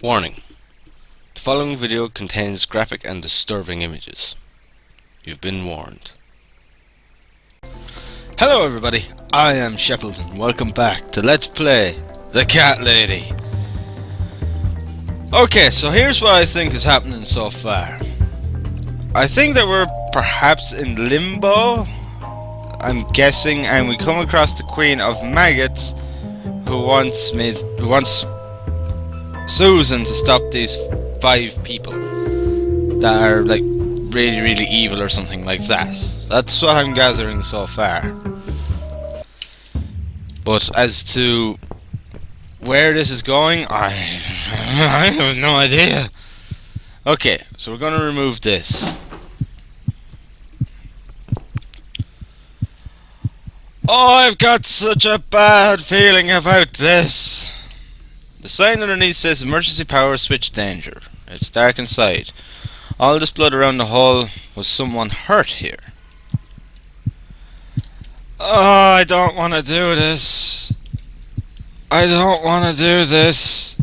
Warning. The following video contains graphic and disturbing images. You've been warned. Hello everybody, I am Shepples and welcome back to Let's Play The Cat Lady. Okay, so here's what I think is happening so far. I think that we're perhaps in limbo, I'm guessing, and we come across the Queen of Maggots who wants Susan to stop these 5 people that are like really evil or something like that. That's what I'm gathering so far. But as to where this is going, I have no idea. Okay, so we're gonna remove this. Oh, I've got such a bad feeling about this. The sign underneath says emergency power switch danger. It's dark inside. All this blood around the hole. Was someone hurt here? Oh, I don't want to do this. I don't want to do this.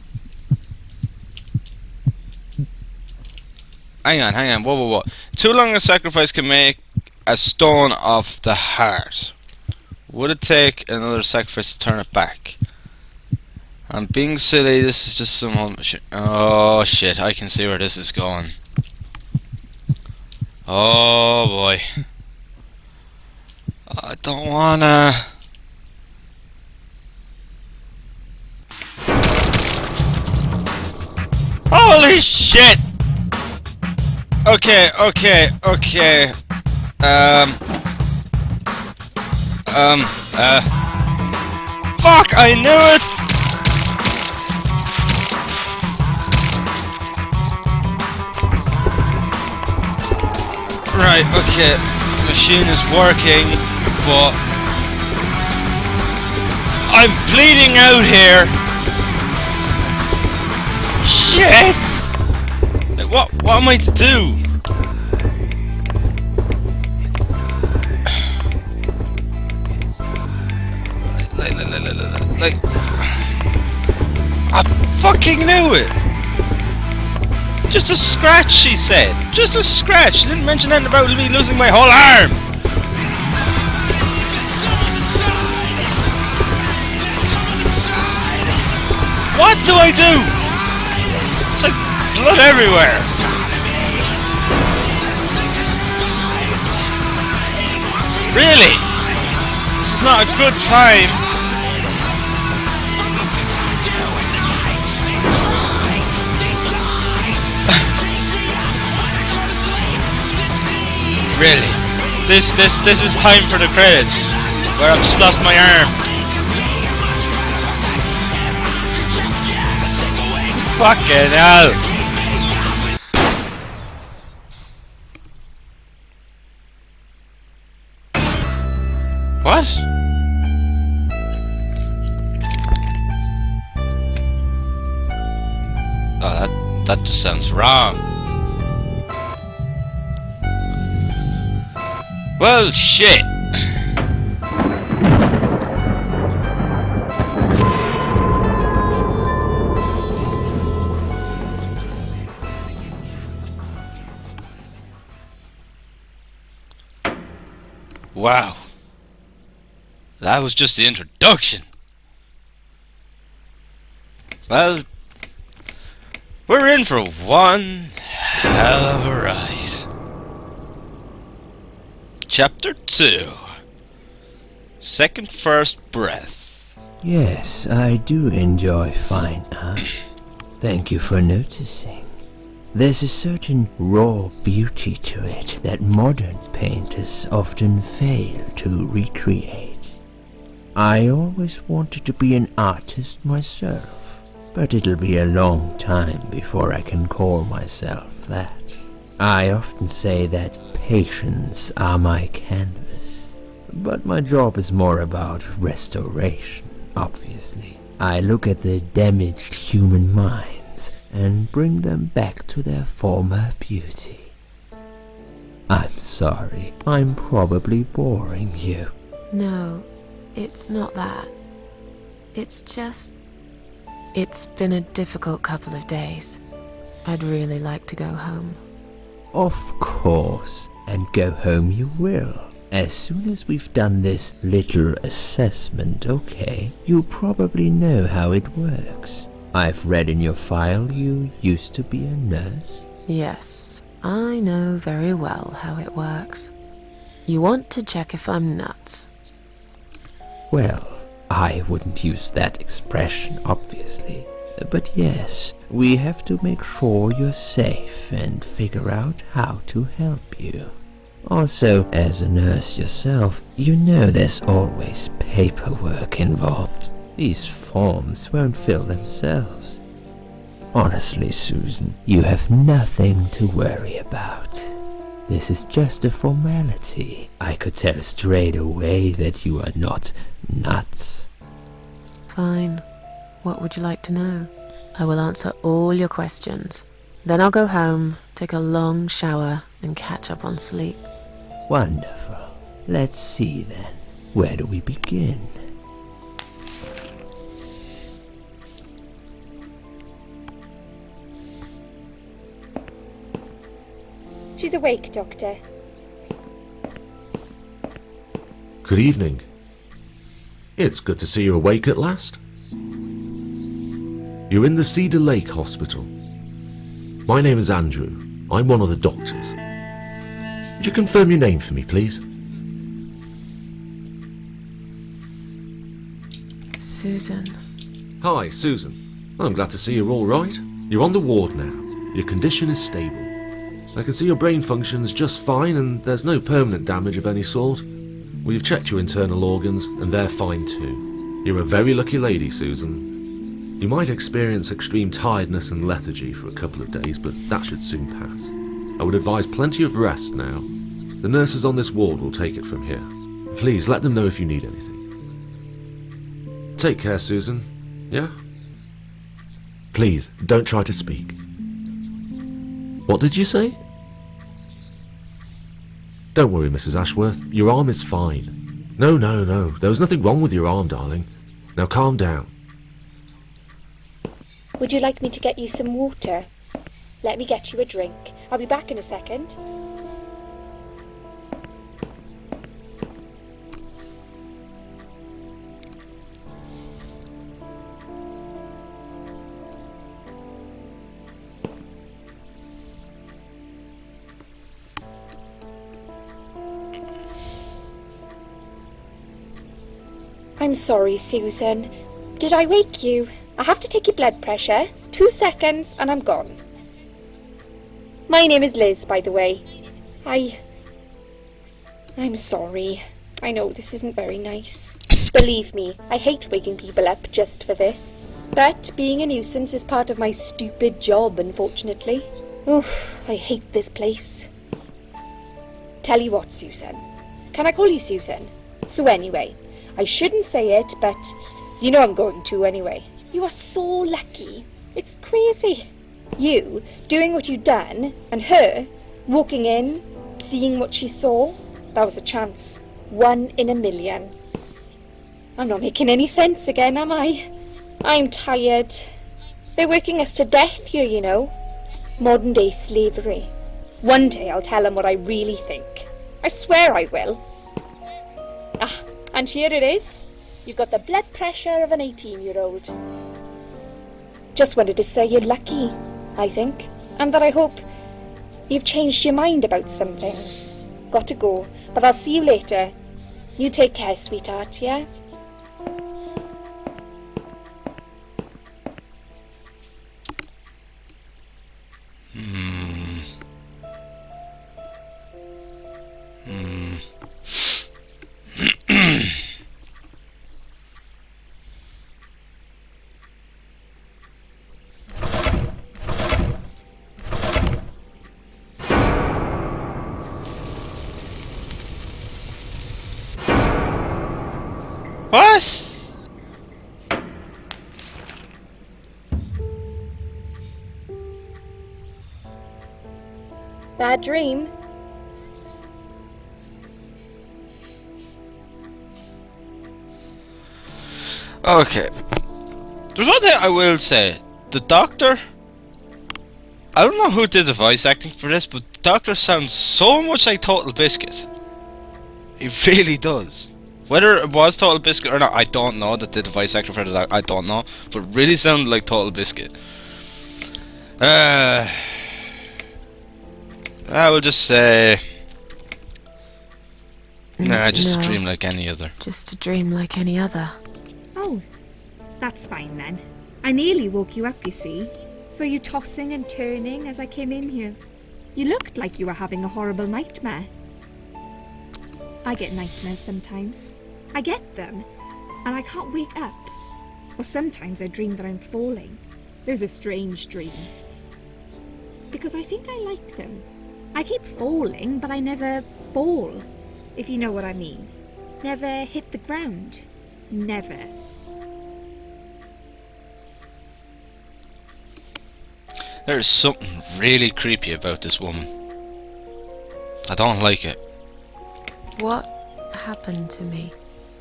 Hang on. Whoa. Too long a sacrifice can make a stone of the heart. Would it take another sacrifice to turn it back? I'm being silly, this is just some oh shit, I can see where this is going. Oh boy. I don't wanna. Holy shit! Okay. Fuck, I knew it! Right, okay, machine is working, but I'm bleeding out here. Shit! What am I to do? Like, I fucking knew it. Just a scratch, she said. Just a scratch. She didn't mention anything about me losing my whole arm. What do I do? It's like blood everywhere. Really? This is not a good time. Really? This is time for the credits, where I've just lost my arm. Fucking hell! What? Oh, that just sounds wrong. Well, shit. Wow. That was just the introduction. Well, we're in for one hell of a ride. Chapter 2. Second First Breath. Yes, I do enjoy fine art. Thank you for noticing. There's a certain raw beauty to it that modern painters often fail to recreate. I always wanted to be an artist myself, but it'll be a long time before I can call myself that. I often say that patients are my canvas, but my job is more about restoration, obviously. I look at the damaged human minds and bring them back to their former beauty. I'm sorry, I'm probably boring you. No, it's not that. It's just... It's been a difficult couple of days. I'd really like to go home. Of course, and go home you will. As soon as we've done this little assessment, okay? You'll probably know how it works. I've read in your file you used to be a nurse. Yes, I know very well how it works. You want to check if I'm nuts. Well, I wouldn't use that expression, obviously. But yes, we have to make sure you're safe and figure out how to help you. Also, as a nurse yourself, you know there's always paperwork involved. These forms won't fill themselves. Honestly, Susan, you have nothing to worry about. This is just a formality. I could tell straight away that you are not nuts. Fine. What would you like to know? I will answer all your questions. Then I'll go home, take a long shower, and catch up on sleep. Wonderful. Let's see then. Where do we begin? She's awake, Doctor. Good evening. It's good to see you awake at last. You're in the Cedar Lake Hospital. My name is Andrew. I'm one of the doctors. Would you confirm your name for me, please? Susan. Hi, Susan. I'm glad to see you're all right. You're on the ward now. Your condition is stable. I can see your brain functions just fine and there's no permanent damage of any sort. We've checked your internal organs and they're fine too. You're a very lucky lady, Susan. You might experience extreme tiredness and lethargy for a couple of days, but that should soon pass. I would advise plenty of rest now. The nurses on this ward will take it from here. Please let them know if you need anything. Take care, Susan. Yeah? Please, don't try to speak. What did you say? Don't worry, Mrs. Ashworth. Your arm is fine. No. There was nothing wrong with your arm, darling. Now calm down. Would you like me to get you some water? Let me get you a drink. I'll be back in a second. I'm sorry, Susan. Did I wake you? I have to take your blood pressure. 2 seconds and I'm gone. My name is Liz, by the way. I'm sorry. I know this isn't very nice. Believe me, I hate waking people up just for this. But being a nuisance is part of my stupid job, unfortunately. Oof, I hate this place. Tell you what, Susan. Can I call you Susan? So anyway, I shouldn't say it, but you know I'm going to anyway. You are so lucky. It's crazy. You doing what you'd done, and her walking in, seeing what she saw. That was a chance. 1 in a million. I'm not making any sense again, am I? I'm tired. They're working us to death here, you know. Modern day slavery. One day I'll tell them what I really think. I swear I will. Ah, and here it is. You've got the blood pressure of an 18-year-old. Just wanted to say you're lucky, I think, and that I hope you've changed your mind about some things. Got to go, but I'll see you later. You take care, sweetheart, yeah? What? Bad dream? Okay. There's one thing I will say. The doctor... I don't know who did the voice acting for this, but the doctor sounds so much like Total Biscuit. He really does. Whether it was Total Biscuit or not, I don't know. That did the voice actor for the doctor, I don't know. But really sounded like Total Biscuit. I will just say... Nah, just No. a dream like any other. Just a dream like any other. Oh, that's fine then. I nearly woke you up, you see. Saw you tossing and turning as I came in here. You looked like you were having a horrible nightmare. I get nightmares sometimes. I get them, and I can't wake up. Or sometimes I dream that I'm falling. Those are strange dreams. Because I think I like them. I keep falling, but I never fall, if you know what I mean. Never hit the ground. Never. There's something really creepy about this woman. I don't like it. What happened to me?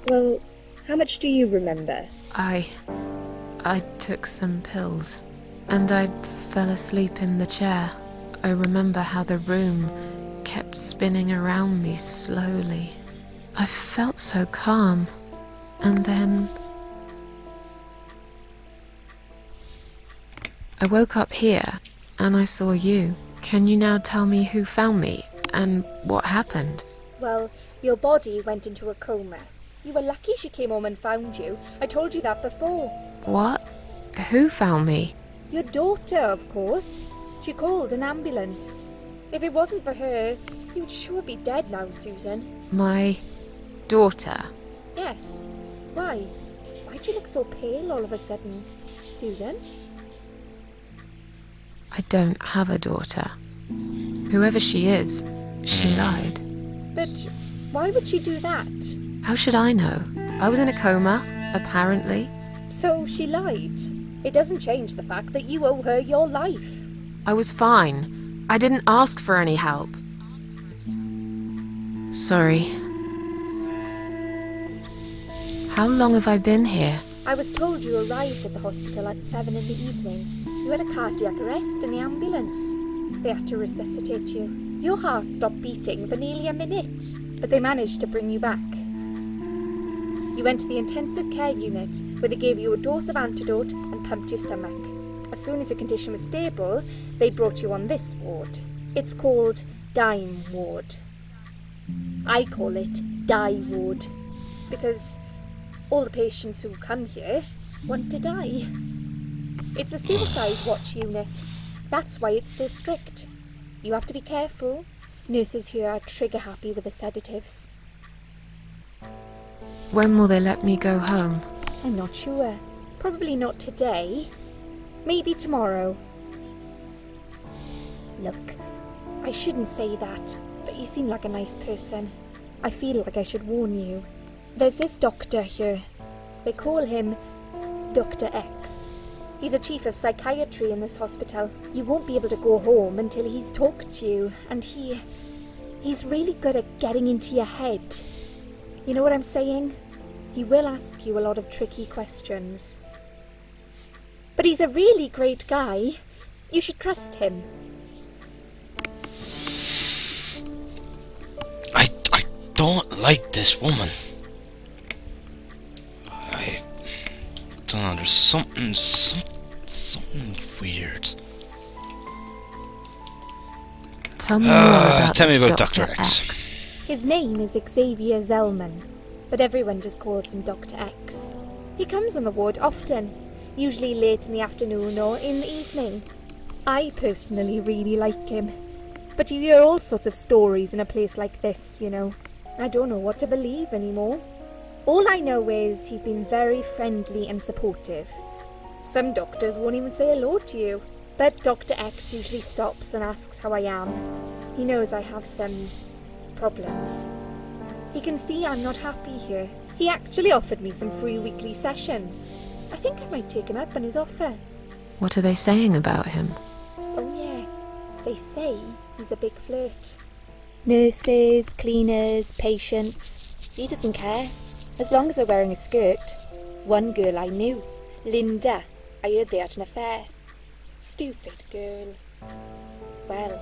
Well, how much do you remember? I took some pills, and I fell asleep in the chair. I remember how the room kept spinning around me slowly. I felt so calm, and then I woke up here, and I saw you. Can you now tell me who found me, and what happened? Well, your body went into a coma. You were lucky she came home and found you. I told you that before. What? Who found me? Your daughter, of course. She called an ambulance. If it wasn't for her, you'd sure be dead now, Susan. My daughter. Yes. Why? Why'd you look so pale all of a sudden, Susan? I don't have a daughter. Whoever she is, she lied. But why would she do that? How should I know? I was in a coma, apparently. So she lied. It doesn't change the fact that you owe her your life. I was fine. I didn't ask for any help. Sorry. How long have I been here? I was told you arrived at the hospital at 7 in the evening. You had a cardiac arrest in the ambulance. They had to resuscitate you. Your heart stopped beating for nearly a minute, but they managed to bring you back. You went to the intensive care unit, where they gave you a dose of antidote and pumped your stomach. As soon as your condition was stable, they brought you on this ward. It's called Dime Ward. I call it Die Ward, because all the patients who come here want to die. It's a suicide watch unit. That's why it's so strict. You have to be careful. Nurses here are trigger happy with the sedatives. When will they let me go home? I'm not sure. Probably not today. Maybe tomorrow. Look, I shouldn't say that, but you seem like a nice person. I feel like I should warn you. There's this doctor here. They call him Dr. X. He's a chief of psychiatry in this hospital. You won't be able to go home until he's talked to you, and he's really good at getting into your head. You know what I'm saying? He will ask you a lot of tricky questions. But he's a really great guy. You should trust him. I don't like this woman. I don't know, there's something weird. Tell me more about tell me this about Dr. X. X. His name is Xavier Zellman, but everyone just calls him Dr. X. He comes on the ward often, usually late in the afternoon or in the evening. I personally really like him. But you hear all sorts of stories in a place like this, you know. I don't know what to believe anymore. All I know is he's been very friendly and supportive. Some doctors won't even say hello to you, but Dr. X usually stops and asks how I am. He knows I have some problems. He can see I'm not happy here. He actually offered me some free weekly sessions. I think I might take him up on his offer. What are they saying about him? Oh yeah, they say he's a big flirt. Nurses, cleaners, patients. He doesn't care, as long as they're wearing a skirt. One girl I knew Linda. I heard they had an affair. Stupid girl. Well,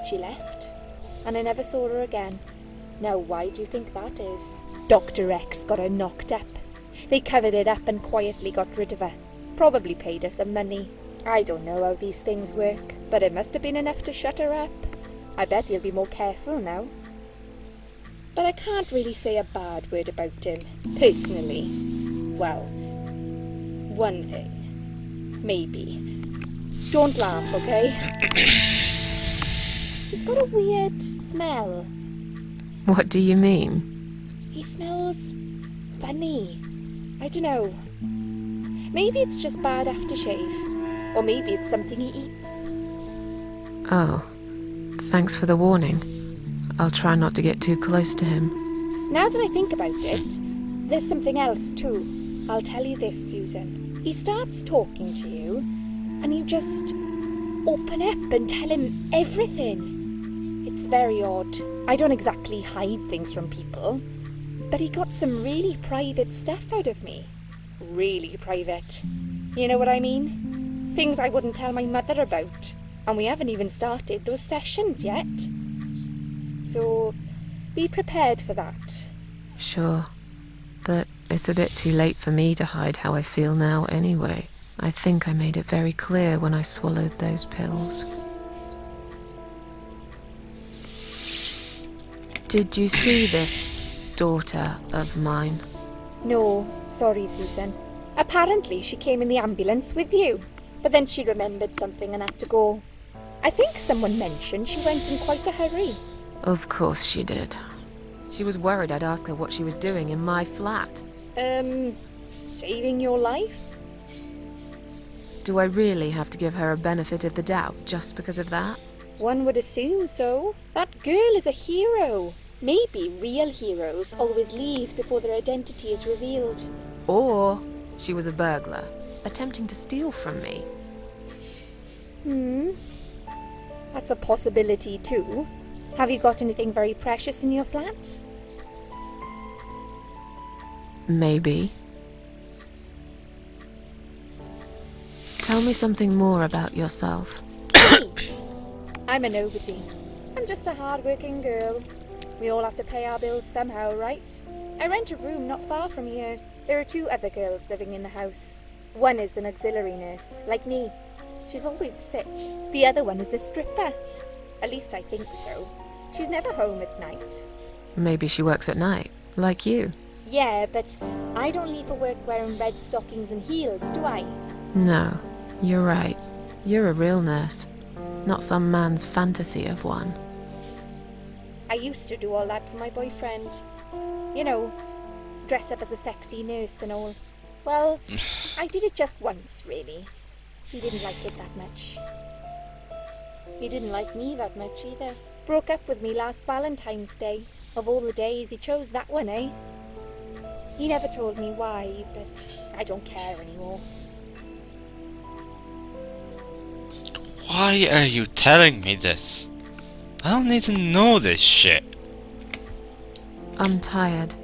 she left, and I never saw her again. Now, why do you think that is? Dr. X got her knocked up. They covered it up and quietly got rid of her. Probably paid her some money. I don't know how these things work, but it must have been enough to shut her up. I bet he'll be more careful now. But I can't really say a bad word about him, personally. Well, one thing. Maybe. Don't laugh, okay? He's got a weird smell. What do you mean? He smells funny. I don't know. Maybe it's just bad aftershave. Or maybe it's something he eats. Oh, thanks for the warning. I'll try not to get too close to him. Now that I think about it, there's something else too. I'll tell you this, Susan. He starts talking to you, and you just open up and tell him everything. It's very odd. I don't exactly hide things from people, but he got some really private stuff out of me. Really private. You know what I mean? Things I wouldn't tell my mother about. And we haven't even started those sessions yet. So, be prepared for that. Sure. But it's a bit too late for me to hide how I feel now anyway. I think I made it very clear when I swallowed those pills. Did you see this daughter of mine? No, sorry, Susan. Apparently she came in the ambulance with you, but then she remembered something and had to go. I think someone mentioned she went in quite a hurry. Of course she did. She was worried I'd ask her what she was doing in my flat. Saving your life? Do I really have to give her a benefit of the doubt just because of that? One would assume so. That girl is a hero. Maybe real heroes always leave before their identity is revealed. Or she was a burglar, attempting to steal from me. That's a possibility too. Have you got anything very precious in your flat? Maybe. Tell me something more about yourself. I'm a nobody. I'm just a hard-working girl. We all have to pay our bills somehow, right? I rent a room not far from here. There are 2 other girls living in the house. One is an auxiliary nurse, like me. She's always sick. The other one is a stripper. At least I think so. She's never home at night. Maybe she works at night, like you. Yeah, but I don't leave for work wearing red stockings and heels, do I? No, you're right. You're a real nurse, not some man's fantasy of one. I used to do all that for my boyfriend. You know, dress up as a sexy nurse and all. Well, I did it just once, really. He didn't like it that much. He didn't like me that much either. Broke up with me last Valentine's Day. Of all the days, he chose that one, eh? He never told me why, but I don't care anymore. Why are you telling me this? I don't need to know this shit. I'm tired.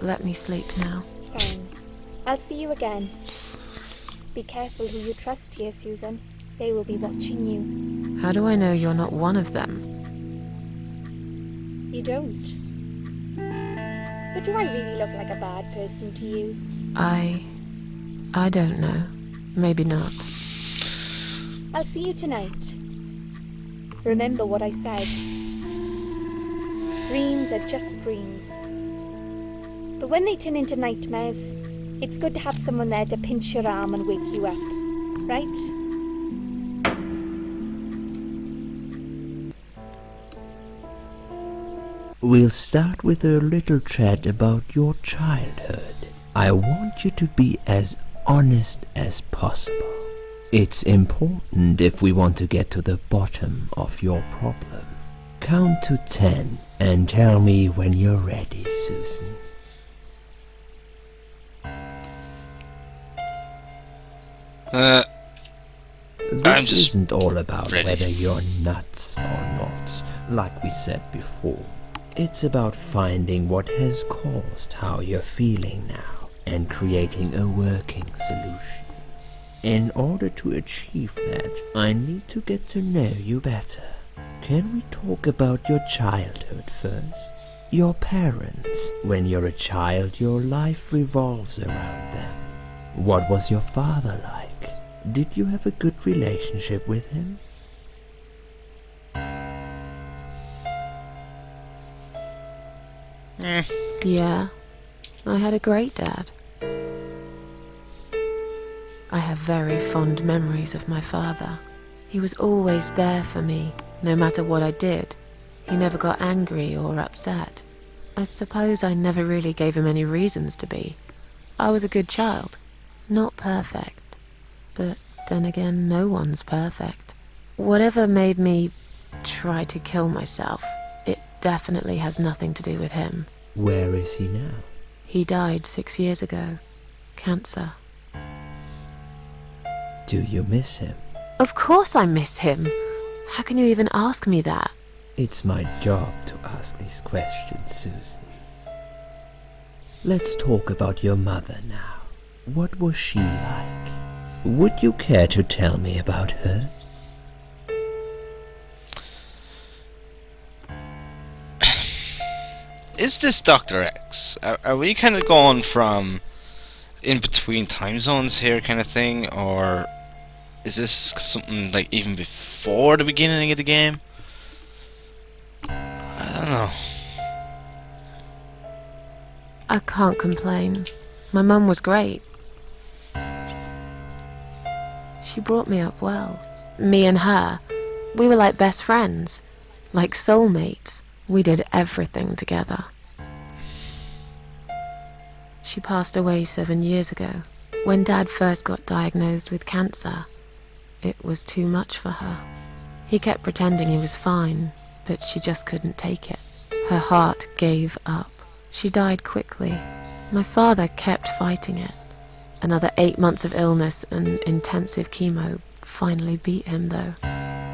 Let me sleep now. Fine. I'll see you again. Be careful who you trust here, Susan. They will be watching you. How do I know you're not one of them? You don't. But do I really look like a bad person to you? I don't know. Maybe not. I'll see you tonight. Remember what I said. Dreams are just dreams. But when they turn into nightmares, it's good to have someone there to pinch your arm and wake you up, right? We'll start with a little chat about your childhood. I want you to be as honest as possible. It's important if we want to get to the bottom of your problem. Count to 10 and tell me when you're ready, Susan. This isn't all about ready. whether you're nuts or not, like we said before. It's about finding what has caused how you're feeling now and creating a working solution. In order to achieve that, I need to get to know you better. Can we talk about your childhood first? Your parents. When you're a child, your life revolves around them. What was your father like? Did you have a good relationship with him? Yeah, I had a great dad. I have very fond memories of my father. He was always there for me, no matter what I did. He never got angry or upset. I suppose I never really gave him any reasons to be. I was a good child. Not perfect. But then again, no one's perfect. Whatever made me try to kill myself, it definitely has nothing to do with him. Where is he now? He died 6 years ago. Cancer. Do you miss him? Of course I miss him. How can you even ask me that? It's my job to ask these questions, Susan. Let's talk about your mother now. What was she like? Would you care to tell me about her? Is this Dr. X? Are we kind of going from in between time zones here kind of thing, or is this something like even before the beginning of the game? I don't know. I can't complain. My mum was great. She brought me up well. Me and her, we were like best friends, like soulmates. We did everything together. She passed away 7 years ago. When Dad first got diagnosed with cancer, it was too much for her. He kept pretending he was fine, but she just couldn't take it. Her heart gave up. She died quickly. My father kept fighting it. Another 8 months of illness and intensive chemo finally beat him, though.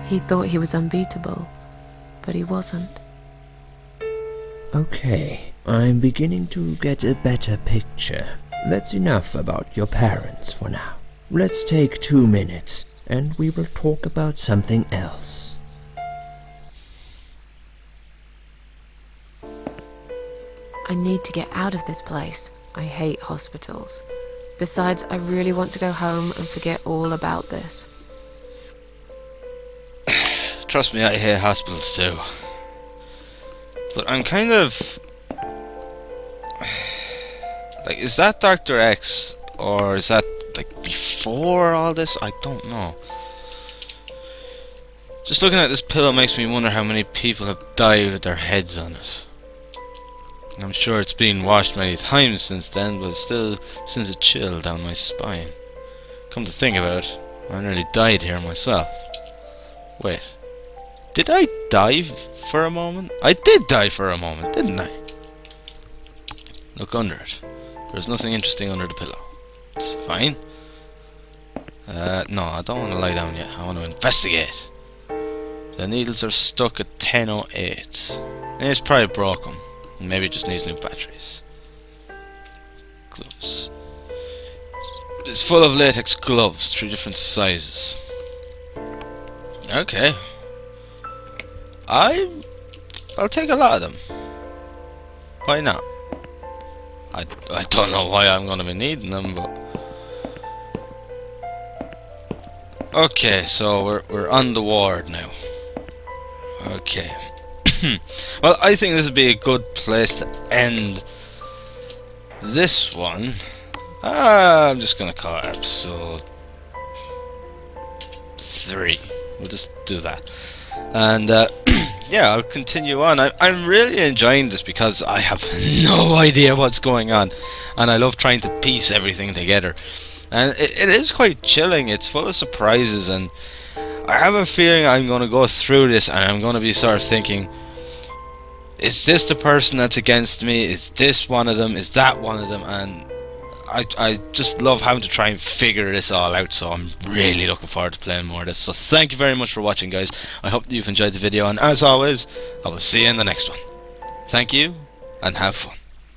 He thought he was unbeatable, but he wasn't. Okay, I'm beginning to get a better picture. That's enough about your parents for now. Let's take 2 minutes, and we will talk about something else. I need to get out of this place. I hate hospitals. Besides, I really want to go home and forget all about this. Trust me, I hate hospitals too. But I'm kind of like, is that Dr. X, or is that like before all this? I don't know. Just looking at this pillow makes me wonder how many people have died with their heads on it. I'm sure it's been washed many times since then, but it still sends a chill down my spine. Come to think about it, I nearly died here myself. Wait, did I die for a moment? I did die for a moment, didn't I? Look under it. There's nothing interesting under the pillow. It's fine. No, I don't want to lie down yet. I want to investigate. The needles are stuck at 10:08. It's probably broken. Maybe it just needs new batteries. Gloves. It's full of latex gloves, 3 different sizes. Okay. I'll take a lot of them. Why not? I don't know why I'm gonna be needing them, but okay, so we're on the ward now. Okay. Well, I think this would be a good place to end this one. I'm just gonna call it episode 3. We'll just do that. And yeah, I'll continue on. I'm really enjoying this because I have no idea what's going on, and I love trying to piece everything together. And it is quite chilling. It's full of surprises, and I have a feeling I'm going to go through this and I'm going to be sort of thinking, is this the person that's against me? Is this one of them? Is that one of them? And I just love having to try and figure this all out, so I'm really looking forward to playing more of this. So thank you very much for watching, guys. I hope that you've enjoyed the video, and as always, I will see you in the next one. Thank you, and have fun.